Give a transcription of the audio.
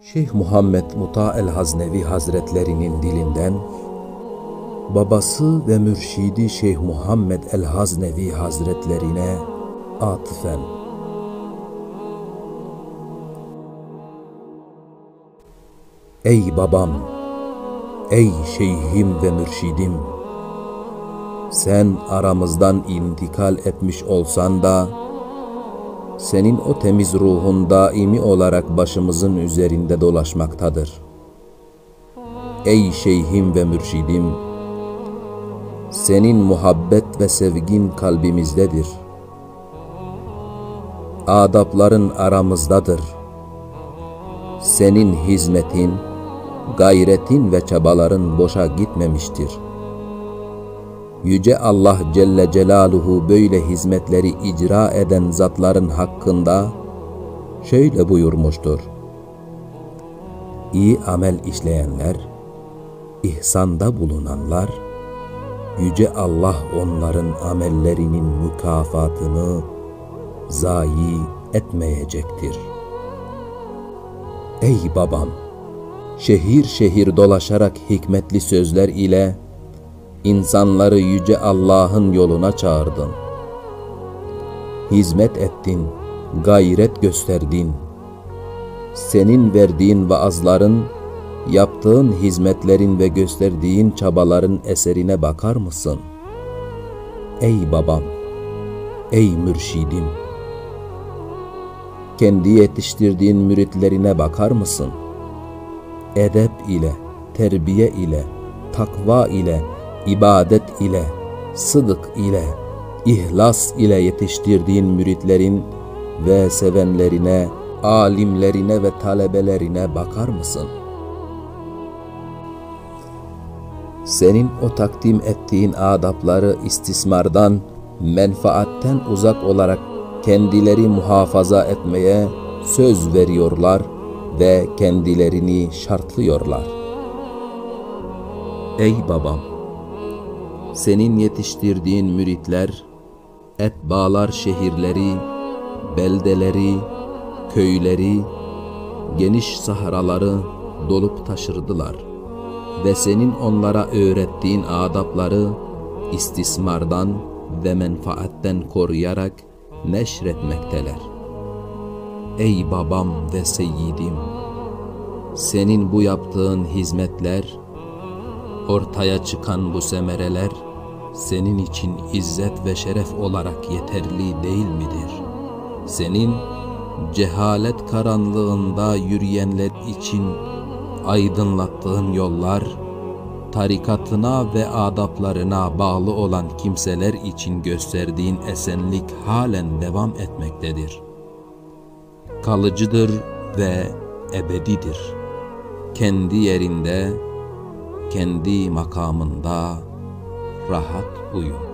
Şeyh Muhammed Muta el-Haznevi Hazretlerinin dilinden, babası ve mürşidi Şeyh Muhammed el-Haznevi Hazretlerine atıfen: Ey babam, ey şeyhim ve mürşidim, sen aramızdan intikal etmiş olsan da, senin o temiz ruhun daimi olarak başımızın üzerinde dolaşmaktadır. Ey şeyhim ve mürşidim, senin muhabbet ve sevgin kalbimizdedir. Adapların aramızdadır. Senin hizmetin, gayretin ve çabaların boşa gitmemiştir. Yüce Allah Celle Celaluhu böyle hizmetleri icra eden zatların hakkında şöyle buyurmuştur: İyi amel işleyenler, ihsanda bulunanlar, Yüce Allah onların amellerinin mükafatını zayi etmeyecektir. Ey babam, şehir şehir dolaşarak hikmetli sözler ile insanları Yüce Allah'ın yoluna çağırdın. Hizmet ettin, gayret gösterdin. Senin verdiğin vaazların, yaptığın hizmetlerin ve gösterdiğin çabaların eserine bakar mısın? Ey babam, ey mürşidim, kendi yetiştirdiğin müritlerine bakar mısın? Edep ile, terbiye ile, takva ile, ibadet ile, sıdık ile, ihlas ile yetiştirdiğin müritlerin ve sevenlerine, alimlerine ve talebelerine bakar mısın? Senin o takdim ettiğin adapları istismardan, menfaatten uzak olarak kendileri muhafaza etmeye söz veriyorlar ve kendilerini şartlıyorlar. Ey babam, senin yetiştirdiğin müritler, etbalar şehirleri, beldeleri, köyleri, geniş sahraları dolup taşırdılar ve senin onlara öğrettiğin adapları istismardan ve menfaatten koruyarak neşretmekteler. Ey babam ve seyyidim, senin bu yaptığın hizmetler, ortaya çıkan bu semereler senin için izzet ve şeref olarak yeterli değil midir? Senin cehalet karanlığında yürüyenler için aydınlattığın yollar, tarikatına ve adaplarına bağlı olan kimseler için gösterdiğin esenlik halen devam etmektedir. Kalıcıdır ve ebedidir. Kendi yerinde, kendi makamında rahat uyu.